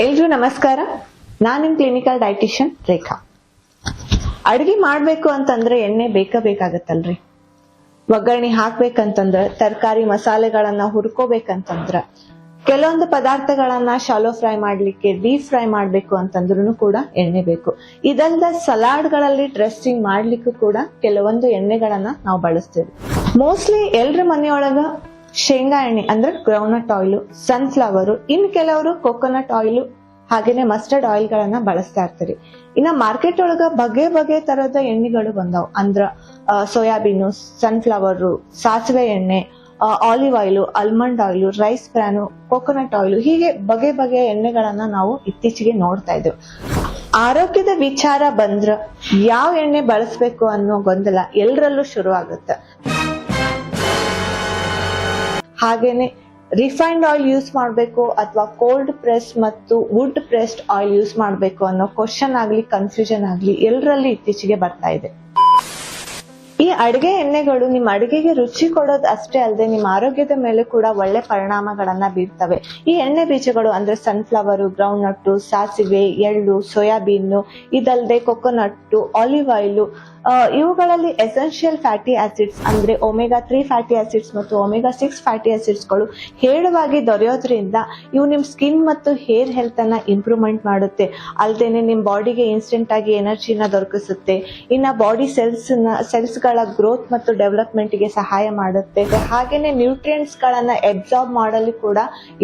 ಎಲ್ರಿಗೂ ನಮಸ್ಕಾರ. ನಾನು ನಿಮ್ ಕ್ಲಿನಿಕಲ್ ಡೈಟಿಷಿಯನ್ ರೇಖಾ. ಅಡುಗೆ ಮಾಡ್ಬೇಕು ಅಂತಂದ್ರೆ ಎಣ್ಣೆ ಬೇಕಾಗತ್ತಲ್ರಿ. ಒಗ್ಗರಣೆ ಹಾಕ್ಬೇಕಂತಂದ್ರ, ತರಕಾರಿ ಮಸಾಲೆಗಳನ್ನ ಹುರ್ಕೋಬೇಕಂತಂದ್ರ, ಕೆಲವೊಂದು ಪದಾರ್ಥಗಳನ್ನ ಶಾಲೋ ಫ್ರೈ ಮಾಡ್ಲಿಕ್ಕೆ, ಡೀಪ್ ಫ್ರೈ ಮಾಡ್ಬೇಕು ಅಂತಂದ್ರೂ ಕೂಡ ಎಣ್ಣೆ ಬೇಕು. ಇದಲ್ದ ಸಲಾಡ್ ಗಳಲ್ಲಿ ಡ್ರೆಸ್ಸಿಂಗ್ ಮಾಡ್ಲಿಕ್ಕೂ ಕೂಡ ಕೆಲವೊಂದು ಎಣ್ಣೆಗಳನ್ನ ನಾವು ಬಳಸ್ತೇವೆ. ಮೋಸ್ಟ್ಲಿ ಎಲ್ರ ಮನೆಯೊಳಗ ಶೇಂಗಾ ಎಣ್ಣೆ ಅಂದ್ರೆ ಗ್ರೌಂಡ್ನಟ್ ಆಯಿಲ್, ಸನ್ಫ್ಲವರ್, ಇನ್ ಕೆಲವರು ಕೊಕೊನಟ್ ಆಯಿಲ್ ಹಾಗೇನೆ ಮಸ್ಟರ್ಡ್ ಆಯಿಲ್ ಗಳನ್ನ ಬಳಸ್ತಾ ಇರ್ತಾರೆ. ಇನ್ನ ಮಾರ್ಕೆಟ್ ಒಳಗ ಬಗೆ ತರದ ಎಣ್ಣೆಗಳು ಬಂದಾವ್. ಅಂದ್ರ ಸೋಯಾಬೀನು, ಸನ್ಫ್ಲವರ್, ಸಾಸಿವೆ ಎಣ್ಣೆ, olive oil, almond oil, rice bran, coconut oil, ಹೀಗೆ ಬಗೆ ಎಣ್ಣೆಗಳನ್ನ ನಾವು ಇತ್ತೀಚೆಗೆ ನೋಡ್ತಾ ಇದ್ದೇವೆ. ಆರೋಗ್ಯದ ವಿಚಾರ ಬಂದ್ರ ಯಾವ ಎಣ್ಣೆ ಬಳಸಬೇಕು ಅನ್ನೋ ಗೊಂದಲ ಎಲ್ಲರಲ್ಲೂ ಶುರು ಆಗುತ್ತೆ. ಹಾಗೇನೆ ರಿಫೈನ್ಡ್ ಆಯಿಲ್ ಯೂಸ್ ಮಾಡಬೇಕು ಅಥವಾ ಕೋಲ್ಡ್ ಪ್ರೆಸ್ ಮತ್ತು ವುಡ್ ಪ್ರೆಸ್ಡ್ ಆಯಿಲ್ ಯೂಸ್ ಮಾಡಬೇಕು ಅನ್ನೋ ಕ್ವಶನ್ ಆಗ್ಲಿ, ಕನ್ಫ್ಯೂಷನ್ ಆಗ್ಲಿ ಎಲ್ಲರಲ್ಲಿ ಇತ್ತೀಚೆಗೆ ಬರ್ತಾ ಇದೆ. ಈ ಅಡುಗೆ ಎಣ್ಣೆಗಳು ನಿಮ್ಮ ಅಡುಗೆಗೆ ರುಚಿ ಕೊಡೋದು ಅಷ್ಟೇ ಅಲ್ಲದೆ ನಿಮ್ಮ ಆರೋಗ್ಯದ ಮೇಲೆ ಕೂಡ ಒಳ್ಳೆ ಪರಿಣಾಮಗಳನ್ನ ಬೀರ್ತವೆ. ಈ ಎಣ್ಣೆ ಬೀಜಗಳು ಅಂದ್ರೆ ಸನ್ಫ್ಲವರ್, ಗ್ರೌಂಡ್ ನಟ್, ಸಾಸಿವೆ, ಎಳ್ಳು, ಸೋಯಾಬೀನ್, ಇದಲ್ಲದೆ ಕೊಕೊನಟ್, ಆಲಿವ್ ಆಯಿಲ್, ಇವುಗಳಲ್ಲಿ ಎಸೆನ್ಷಿಯಲ್ ಫ್ಯಾಟಿ ಆಸಿಡ್ಸ್ ಅಂದ್ರೆ ಒಮೆಗಾ 3 ಫ್ಯಾಟಿ ಆಸಿಡ್ಸ್ ಮತ್ತು ಒಮೆಗಾ 6 ಫ್ಯಾಟಿ ಆಸಿಡ್ಸ್ ಗಳು ಹೇರಳವಾಗಿ ದೊರೆಯೋದ್ರಿಂದ ಇವು ನಿಮ್ ಸ್ಕಿನ್ ಮತ್ತು ಹೇರ್ ಹೆಲ್ತ್ ಅನ್ನ ಇಂಪ್ರೂವ್ಮೆಂಟ್ ಮಾಡುತ್ತೆ. ನಿಮ್ ಬಾಡಿಗೆ ಇನ್ಸ್ಟೆಂಟ್ ಆಗಿ ಎನರ್ಜಿನ ದೊರಕಿಸುತ್ತೆ. ಇನ್ನ ಬಾಡಿ ಸೆಲ್ಸ್ ಗಳ ಗ್ರೋತ್ ಮತ್ತು ಡೆವಲಪ್ಮೆಂಟ್ ಗೆ ಸಹಾಯ ಮಾಡುತ್ತೆ. ಹಾಗೇನೆ ನ್ಯೂಟ್ರಿಯೆಂಟ್ಸ್ ಗಳನ್ನ ಅಬ್ಸಾರ್ಬ್ ಮಾಡಲು ಕೂಡ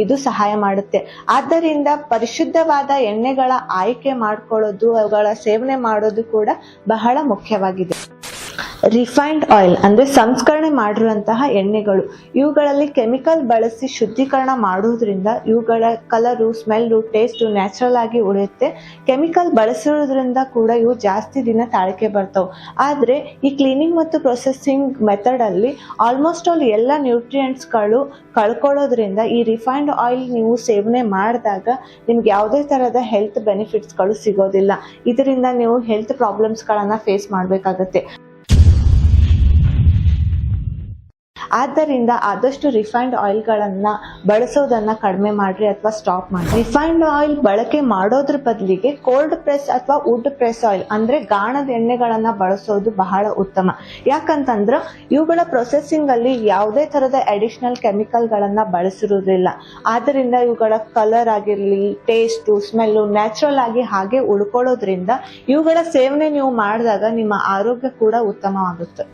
ಇದು ಸಹಾಯ ಮಾಡುತ್ತೆ. ಆದ್ದರಿಂದ ಪರಿಶುದ್ಧವಾದ ಎಣ್ಣೆಗಳ ಆಯ್ಕೆ ಮಾಡ್ಕೊಳ್ಳೋದು, ಅವುಗಳ ಸೇವನೆ ಮಾಡೋದು ಕೂಡ ಬಹಳ ಮುಖ್ಯವಾಗಿದೆ. ರಿಫೈನ್ಡ್ ಆಯಿಲ್ ಅಂದ್ರೆ ಸಂಸ್ಕರಣೆ ಮಾಡಿರುವಂತಹ ಎಣ್ಣೆಗಳು, ಇವುಗಳಲ್ಲಿ ಕೆಮಿಕಲ್ ಬಳಸಿ ಶುದ್ಧೀಕರಣ ಮಾಡುವುದರಿಂದ ಇವುಗಳ ಕಲರು, ಸ್ಮೆಲ್ಲು, ಟೇಸ್ಟ್ ನ್ಯಾಚುರಲ್ ಆಗಿ ಉಳಿಯುತ್ತೆ. ಕೆಮಿಕಲ್ ಬಳಸಿರೋದ್ರಿಂದ ಕೂಡ ಇವು ಜಾಸ್ತಿ ದಿನ ತಾಳಿಕೆ ಬರ್ತಾವೆ. ಆದ್ರೆ ಈ ಕ್ಲೀನಿಂಗ್ ಮತ್ತು ಪ್ರೊಸೆಸಿಂಗ್ ಮೆಥಡ್ ಅಲ್ಲಿ ಆಲ್ಮೋಸ್ಟ್ ಆಲ್ ಎಲ್ಲ ನ್ಯೂಟ್ರಿಯೆಂಟ್ಸ್ ಗಳು ಕಳ್ಕೊಳ್ಳೋದ್ರಿಂದ ಈ ರಿಫೈನ್ಡ್ ಆಯಿಲ್ ನೀವು ಸೇವನೆ ಮಾಡಿದಾಗ ನಿಮ್ಗೆ ಯಾವುದೇ ತರಹದ ಹೆಲ್ತ್ ಬೆನಿಫಿಟ್ಸ್ ಗಳು ಸಿಗೋದಿಲ್ಲ. ಇದರಿಂದ ನೀವು ಹೆಲ್ತ್ ಪ್ರಾಬ್ಲಮ್ಸ್ ಗಳನ್ನ ಫೇಸ್ ಮಾಡ್ಬೇಕಾಗತ್ತೆ. ಆದ್ದರಿಂದ ಆದಷ್ಟು ರಿಫೈನ್ಡ್ ಆಯಿಲ್ ಗಳನ್ನ ಬಳಸೋದನ್ನ ಕಡಿಮೆ ಮಾಡ್ರಿ ಅಥವಾ ಸ್ಟಾಪ್ ಮಾಡ್ರಿ. ರಿಫೈನ್ಡ್ ಆಯಿಲ್ ಬಳಕೆ ಮಾಡೋದ್ರ ಬದಲಿಗೆ ಕೋಲ್ಡ್ ಪ್ರೆಸ್ ಅಥವಾ ವುಡ್ ಪ್ರೆಸ್ ಆಯಿಲ್ ಅಂದ್ರೆ ಗಾಣದ ಎಣ್ಣೆಗಳನ್ನ ಬಳಸೋದು ಬಹಳ ಉತ್ತಮ. ಯಾಕಂತಂದ್ರ ಇವುಗಳ ಪ್ರೊಸೆಸಿಂಗ್ ಅಲ್ಲಿ ಯಾವುದೇ ತರದ ಅಡಿಷನಲ್ ಕೆಮಿಕಲ್ ಗಳನ್ನ ಬಳಸಿರುವುದಿಲ್ಲ. ಆದ್ರಿಂದ ಇವುಗಳ ಕಲರ್ ಆಗಿರ್ಲಿ, ಟೇಸ್ಟ್, ಸ್ಮೆಲ್ ನ್ಯಾಚುರಲ್ ಆಗಿ ಹಾಗೆ ಉಳ್ಕೊಳ್ಳೋದ್ರಿಂದ ಇವುಗಳ ಸೇವನೆ ನೀವು ಮಾಡಿದಾಗ ನಿಮ್ಮ ಆರೋಗ್ಯ ಕೂಡ ಉತ್ತಮವಾಗುತ್ತೆ.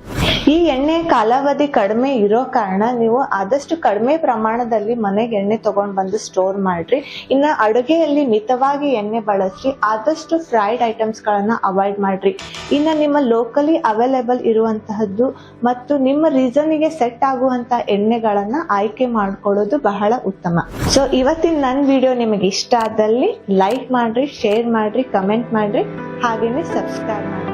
ಈ ಎಣ್ಣೆ ಕಾಲಾವಧಿ ಕಡಿಮೆ ಇರೋ ಕಾರಣ ನೀವು ಆದಷ್ಟು ಕಡಿಮೆ ಪ್ರಮಾಣದಲ್ಲಿ ಮನೆಗೆ ಎಣ್ಣೆ ತಗೊಂಡ್ ಬಂದು ಸ್ಟೋರ್ ಮಾಡ್ರಿ. ಇನ್ನ ಅಡುಗೆಯಲ್ಲಿ ಮಿತವಾಗಿ ಎಣ್ಣೆ ಬಳಸಿ, ಆದಷ್ಟು ಫ್ರೈಡ್ ಐಟಮ್ಸ್ ಗಳನ್ನ ಅವಾಯ್ಡ್ ಮಾಡ್ರಿ. ಇನ್ನ ನಿಮ್ಮ ಲೋಕಲಿ ಅವೈಲೇಬಲ್ ಇರುವಂತಹದ್ದು ಮತ್ತು ನಿಮ್ಮ ರೀಸನ್ ಗೆ ಸೆಟ್ ಆಗುವಂತ ಎಣ್ಣೆಗಳನ್ನ ಆಯ್ಕೆ ಮಾಡ್ಕೊಳ್ಳೋದು ಬಹಳ ಉತ್ತಮ. ಸೊ ಇವತ್ತಿನ ನನ್ನ ವಿಡಿಯೋ ನಿಮಗೆ ಇಷ್ಟ ಆದಲ್ಲಿ ಲೈಕ್ ಮಾಡ್ರಿ, ಶೇರ್ ಮಾಡ್ರಿ, ಕಮೆಂಟ್ ಮಾಡ್ರಿ, ಹಾಗೇನೆ ಸಬ್ಸ್ಕ್ರೈಬ್ ಮಾಡ್ರಿ.